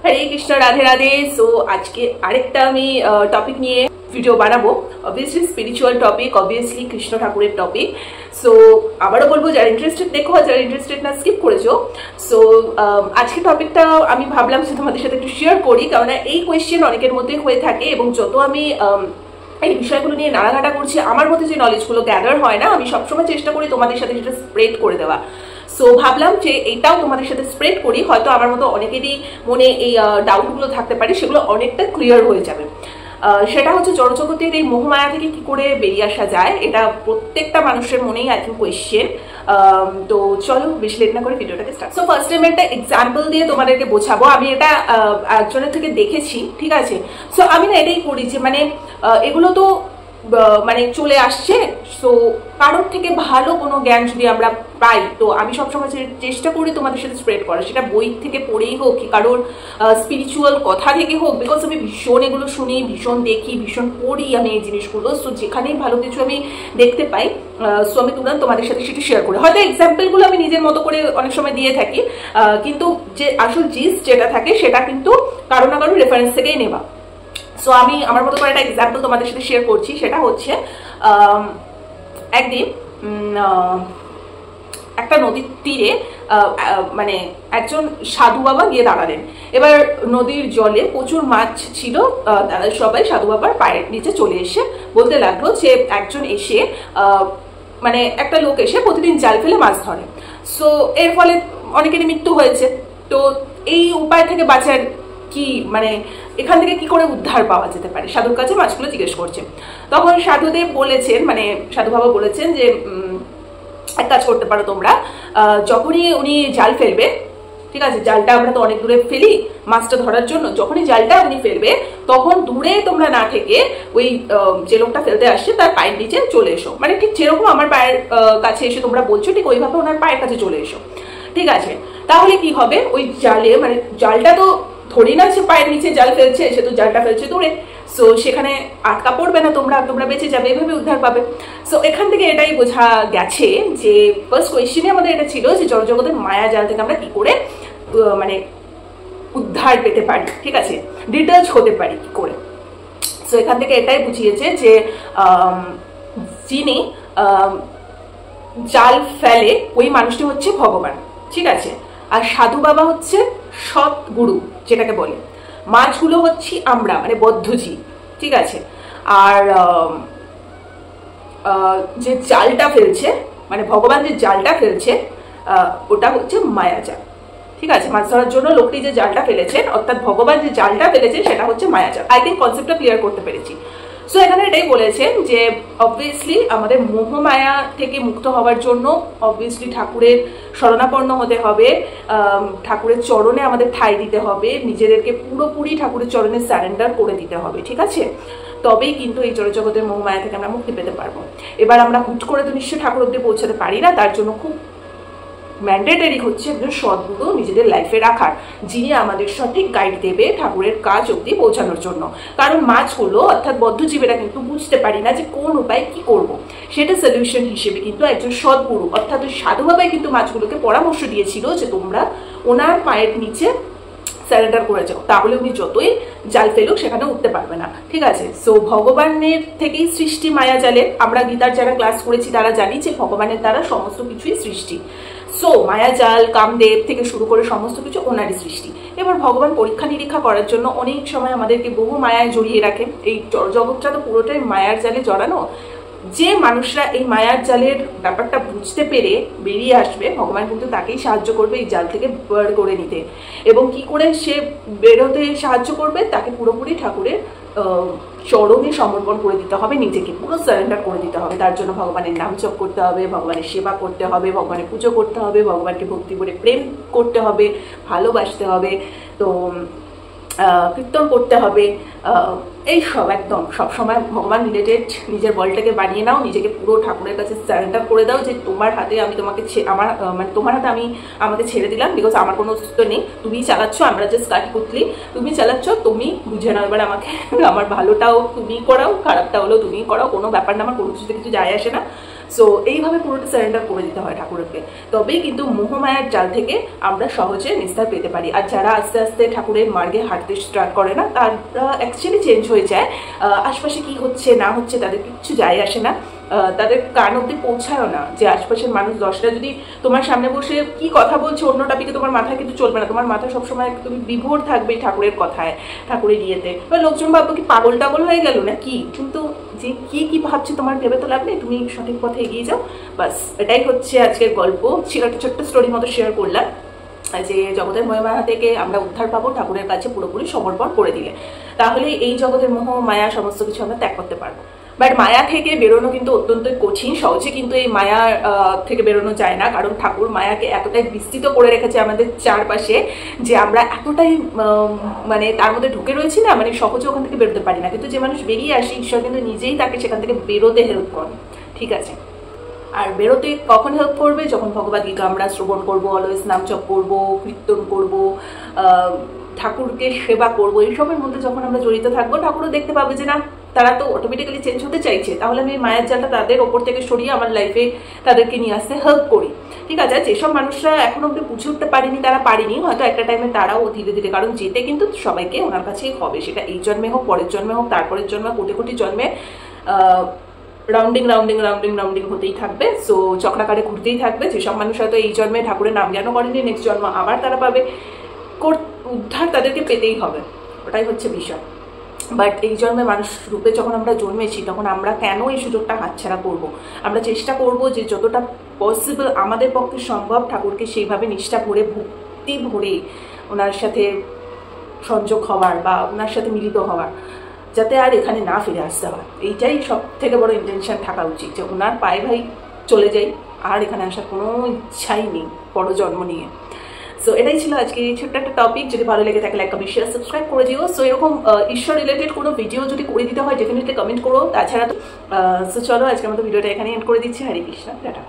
হরে Krishna, Radhe Radhe. So আজকে আরেকটা আমি টপিক নিয়ে ভিডিও বানাবো। Obviously spiritual topic, obviously Krishna ঠাকুরের টপিক। সো আবারও বলবো, যারা ইন্টারেস্টেড দেখো, আর যারা ইন্টারেস্টেড না স্কিপ করেছো। সো আজকে টপিকটা আমি ভাবলাম যে তোমাদের সাথে একটু শেয়ার করি, কারণ এই কোয়েশ্চেন অনেকের মধ্যে হয়ে থাকে এবং যত আমি এই বিষয়গুলো নিয়ে নাড়াঘাটা করছি, আমার মধ্যে যে নলেজগুলো গ্যাদার হয় না, আমি সবসময় চেষ্টা করি তোমাদের সাথে সেটা স্প্রেড করে দেওয়া। সো ভাবলাম যে এইটাও তোমাদের সাথে স্প্রেড করি, হয়তো আমার মতো অনেকেরই মনে এই ডাউটগুলো থাকতে পারে, সেগুলো অনেকটা ক্লিয়ার হয়ে যাবে। সেটা হচ্ছে জড়জগতের এই মোহমায়া থেকে কি করে বেরিয়ে আসা যায়, এটা প্রত্যেকটা মানুষের মনেই আই থিঙ্ক কোয়েশ্চেন। তো চলো বেশি লেট না করে ভিডিওটাকে স্টার্ট। সো ফার্স্ট টাইম একটা এক্সাম্পল দিয়ে তোমাদেরকে বোঝাবো। আমি এটা একজনের থেকে দেখেছি, ঠিক আছে? সো আমি না এটাই করি যে মানে এগুলো তো মানে চলে আসছে, সো কারোর থেকে ভালো কোনো জ্ঞান যদি আমরা পাই, তো আমি সবসময় চেষ্টা করি তোমাদের সাথে স্প্রেড করা, সেটা বই থেকে পড়েই হোক কি কারোর স্পিরিচুয়াল কথা থেকে হোক। বিকজ আমি ভীষণ এগুলো শুনি, ভীষণ দেখি, ভীষণ পড়ি আমি এই জিনিসগুলো। সো যেখানেই ভালো কিছু আমি দেখতে পাই, সো আমি তুরন্ত তোমাদের সাথে সেটা শেয়ার করি। হয়তো এক্সাম্পলগুলো আমি নিজের মতো করে অনেক সময় দিয়ে থাকি, কিন্তু যে আসল জিস্ট যেটা থাকে সেটা কিন্তু কারো না কারো রেফারেন্স থেকেই নেওয়া। সো আমি আমার মতো করে একটা এক্সাম্পল তোমাদের সাথে শেয়ার করছি। সেটা হচ্ছে একদিন একটা নদীর তীরে মানে একজন সাধু বাবা গিয়ে দাঁড়ালেন। এবার নদীর জলে প্রচুর মাছ ছিল, তারা সবাই সাধু বাবার পায়ের নিচে চলে এসে বলতে লাগলো যে একজন এসে মানে একটা লোক এসে প্রতিদিন জাল ফেলে মাছ ধরে। সো এর ফলে অনেকেরই মৃত্যু হয়েছে। তো এই উপায় থেকে বাঁচার কি, মানে এখান থেকে কি করে উদ্ধার পাওয়া যেতে পারে, সাধুর কাছে মাছগুলো জিজ্ঞেস করছে। তখন সাধুদেব বলেছেন, মানে সাধু বাবা বলেছেন যে এক কাজ করতে পারো তোমরা, যখনই উনি জাল ফেলবে, ঠিক আছে, জালটা আমরা তো অনেক দূরে ফেলি মাছটা ধরার জন্য, যখনই জালটা উনি ফেলবে তখন দূরে তোমরা না থেকে ওই যে লোকটা ফেলতে আসছে তার পায়ের নিচে চলে এসো। মানে ঠিক যেরকম আমার পায়ের কাছে এসে তোমরা বলছো, ঠিক ওইভাবে ওনার পায়ের কাছে চলে এসো, ঠিক আছে? তাহলে কি হবে, ওই জালে মানে জালটা তো ধরি না সে পায়ের নিচে জাল ফেলছে, সে তো জালটা ফেলছে দূরে, সো সেখানে আটকা পড়বে না, তোমরা বেঁচে যাবে, এভাবে উদ্ধার পাবে। সো এখান থেকে এটাই বোঝা গেছে যে ফার্স্ট কোয়েশ্চেনে আমাদের এটা ছিল যে জড়জগতের মায়া জাল থেকে আমরা কি করে মানে উদ্ধার পেতে পারি, ঠিক আছে, ডিটেলস হতে পারি কি করে। সো এখান থেকে এটাই বুঝিয়েছে যে যিনি জাল ফেলে ওই মানুষটি হচ্ছে ভগবান, ঠিক আছে, আর সাধু বাবা হচ্ছে সৎ গুরু যেটাকে বলে, মাছগুলো হচ্ছে আমরা মানে বদ্ধজীব, ঠিক আছে। আর যে জালটা ফেলছে মানে ভগবান যে জালটা ফেলছে ওটা হচ্ছে মায়াজাল, ঠিক আছে। মাছ ধরার জন্য লোকটি যে জালটা ফেলেছেন, অর্থাৎ ভগবান যে জালটা ফেলেছেন সেটা হচ্ছে মায়াজাল। আই থিঙ্ক কনসেপ্টটা ক্লিয়ার করতে পেরেছি। সো এখানে এটাই বলেছেন যে অবভিয়াসলি আমাদের মোহমায়া থেকে মুক্ত হওয়ার জন্য অবভিয়াসলি ঠাকুরের শরণাপন্ন হতে হবে, ঠাকুরের চরণে আমাদের ঠাঁই দিতে হবে, নিজেদেরকে পুরোপুরি ঠাকুরের চরণে সারেন্ডার করে দিতে হবে, ঠিক আছে, তবেই কিন্তু এই জড়জগতের মোহমায়া থেকে আমরা মুক্তি পেতে পারবো। এবার আমরা হুট করে তো নিশ্চয়ই ঠাকুর অব্দি পৌঁছাতে পারি না, তার জন্য খুব ম্যান্ডেটারি হচ্ছে একজন সদ্গুরু নিজেদের লাইফে রাখার, যিনি আমাদের সঠিক গাইড দেবে ঠাকুরের কাজ অব্দি পৌঁছানোর জন্য। কারণ মাছগুলো অর্থাৎ বদ্ধজীবীরা কিন্তু বুঝতে পারি না যে কোন উপায় কি করব, সেটা সলিউশন হিসেবে কিন্তু একজন সদ্গুরু অর্থাৎ ওই সাধু বাবাই কিন্তু মাছগুলোকে পরামর্শ দিয়েছিল যে তোমরা ওনার পায়ের নিচে সারেন্ডার করে যাও, তাহলে উনি যতই জাল ফেলুক সেখানে উঠতে পারবে না, ঠিক আছে। সো ভগবানের থেকেই সৃষ্টি মায়া জালের। আমরা গীতার যারা ক্লাস করেছি তারা জানি যে ভগবানের দ্বারা সমস্ত কিছুই সৃষ্টি। সো মায়াজাল, কামদেব থেকে শুরু করে সমস্ত কিছু ওনারই সৃষ্টি। এবার ভগবান পরীক্ষা নিরীক্ষা করার জন্য অনেক সময় আমাদেরকে বহু মায়ায় জড়িয়ে রাখে। এই জগৎটা তো পুরোটাই মায়ার জালে জড়ানো। যে মানুষরা এই মায়ার জালের ব্যাপারটা বুঝতে পেরে বেরিয়ে আসবে, ভগবান কিন্তু তাকেই সাহায্য করবে এই জাল থেকে বের করে নিতে। এবং কি করে সে বেরোতে সাহায্য করবে, তাকে পুরোপুরি ঠাকুরের চরণে সমর্পণ করে দিতে হবে, নিজেকে পুরো সারেন্ডার করে দিতে হবে। তার জন্য ভগবানের নাম জপ করতে হবে, ভগবানের সেবা করতে হবে, ভগবানের পুজো করতে হবে, ভগবানকে ভক্তি করে প্রেম করতে হবে, ভালোবাসতে হবে, তো কীর্তন করতে হবে, এই সব একদম সবসময় ভগবান রিলেটেড। নিজের বলটাকে বানিয়ে নাও, নিজেকে পুরো ঠাকুরের কাছে সারেন্ডার করে দাও যে তোমার হাতে আমি তোমাকে আমার মানে তোমার হাতে আমি আমাকে ছেড়ে দিলাম, বিকজ আমার কোনো অস্তিত্ব নেই, তুমিই চালাচ্ছ, আমরা জাস্ট কাঠপুতলি, তুমি চালাচ্ছ, তুমি বুঝে নাও এবার আমাকে। আমার ভালোটাও তুমি করাও, খারাপটা হলেও তুমি করাও, কোনো ব্যাপার না, আমার কোনো কিছুতে কিছু যায় আসে না। সো এইভাবে পুরোটা সারেন্ডার করে দিতে হয় ঠাকুরকে, তবেই কিন্তু মোহমায়ার জাল থেকে আমরা সহজে নিস্তার পেতে পারি। আর যারা আস্তে আস্তে ঠাকুরের মার্গে হাঁটতে স্টার্ট করে না, তারা অ্যাকচুয়ালি চেঞ্জ হয়ে যায়। আশপাশে কি হচ্ছে না হচ্ছে তাদের কিচ্ছু যায় আসে না, তাদের কান অব্দি পৌঁছায়ও না। যে আশপাশের মানুষ 10টা যদি তোমার সামনে বসে কি কথা বলছে অন্য টপিকে, তোমার মাথায় কিন্তু চলবে না। তোমার মাথা সবসময় তুমি বিভোর থাকবে ঠাকুরের কথায়, ঠাকুরের ইয়েতে। এবার লোকজন ভাববো কি পাগল টাগল হয়ে গেল না কি, কিন্তু যে কি ভাবছে তোমার ভেবে তো লাভ নেই, তুমি সঠিক পথে এগিয়ে যাও। বাস এটাই হচ্ছে আজকের গল্প। একটা ছোট্ট স্টোরির মতো শেয়ার করলাম যে জগতের মোহমায়া থেকে আমরা উদ্ধার পাবো ঠাকুরের কাছে পুরোপুরি সমর্পণ করে দিলে, তাহলে এই জগতের মোহ মায়া সমস্ত কিছু আমরা ত্যাগ করতে পারবো। বাট মায়া থেকে বেরোনো কিন্তু অত্যন্ত কঠিন, সহজে কিন্তু এই মায়া থেকে বেরোনো যায় না। কারণ ঠাকুর মায়াকে এতটাই বিস্তৃত করে রেখেছে আমাদের চারপাশে যে আমরা এতটাই মানে তার মধ্যে ঢুকে রয়েছি না, মানে সহজে ওখান থেকে বেরোতে পারি না। কিন্তু যে মানুষ বেরিয়ে আসে, ঈশ্বর কিন্তু নিজেই তাকে সেখান থেকে বেরোতে হেল্প করে, ঠিক আছে। আর বেরোতে কখন হেল্প করবে? যখন ভগবদ গীতা আমরা শ্রবণ করবো, অলওয়েজ নাম জপ করবো, কীর্তন করবো, ঠাকুরকে সেবা করবো, এইসবের মধ্যে যখন আমরা জড়িত থাকবো, ঠাকুরও দেখতে পাবে যে না তারা তো অটোমেটিক্যালি চেঞ্জ হতে চাইছে, তাহলে আমি মায়ের জালটা তাদের ওপর থেকে সরিয়ে আমার লাইফে তাদেরকে নিয়ে আসতে হেল্প করি, ঠিক আছে। যেসব মানুষরা এখন অব্দি বুঝে উঠতে পারেনি, তারা পারেনি, হয়তো একটা টাইমে তারাও ধীরে ধীরে, কারণ যেতে কিন্তু সবাইকে ওনার কাছেই হবে, সেটা এই জন্মে হোক, পরের জন্মে হোক, তারপরের জন্মে, কোটি কোটি জন্মে রাউন্ডিং রাউন্ডিং রাউন্ডিং রাউন্ডিং হতেই থাকবে। সো চক্রাকারে ঘুরতেই থাকবে। যেসব মানুষ হয়তো এই জন্মে ঠাকুরের নাম জ্ঞান করেনি, নেক্সট জন্ম আবার তারা পাবে, উদ্ধার তাদেরকে পেতেই হবে, ওটাই হচ্ছে বিষয়। বাট এই জন্মে মানুষ রূপে যখন আমরা জন্মেছি, তখন আমরা কেন এই সুযোগটা হাতছাড়া করব? আমরা চেষ্টা করব যে যতটা পসিবল আমাদের পক্ষে সম্ভব ঠাকুরকে সেইভাবে নিষ্ঠা ভরে, ভক্তি ভরে ওনার সাথে সংযোগ হওয়ার বা ওনার সাথে মিলিত হওয়ার, যাতে আর এখানে না ফিরে আসতে হয়। এইটাই সব থেকে বড় ইন্টেনশন থাকা উচিত, যে ওনার পায়ে ভাই চলে যাই, আর এখানে আসার কোনো ইচ্ছাই নেই বড় জন্ম নিয়ে। সো এটাই ছিল আজকে ছোট্ট একটা টপিক। যদি ভালো লেগে থাকে লাইক, কমেন্ট, শেয়ার, সাবস্ক্রাইব করে দিও। সো এরকম ঈশ্বর রিলেটেড কোনো ভিডিও যদি করে দিতে হয় ডেফিনেটলি কমেন্ট করো। তাছাড়া তো চলো আজকের মতো ভিডিওটা এখানে এন্ড করে দিচ্ছি। হরে কৃষ্ণ, টাটা।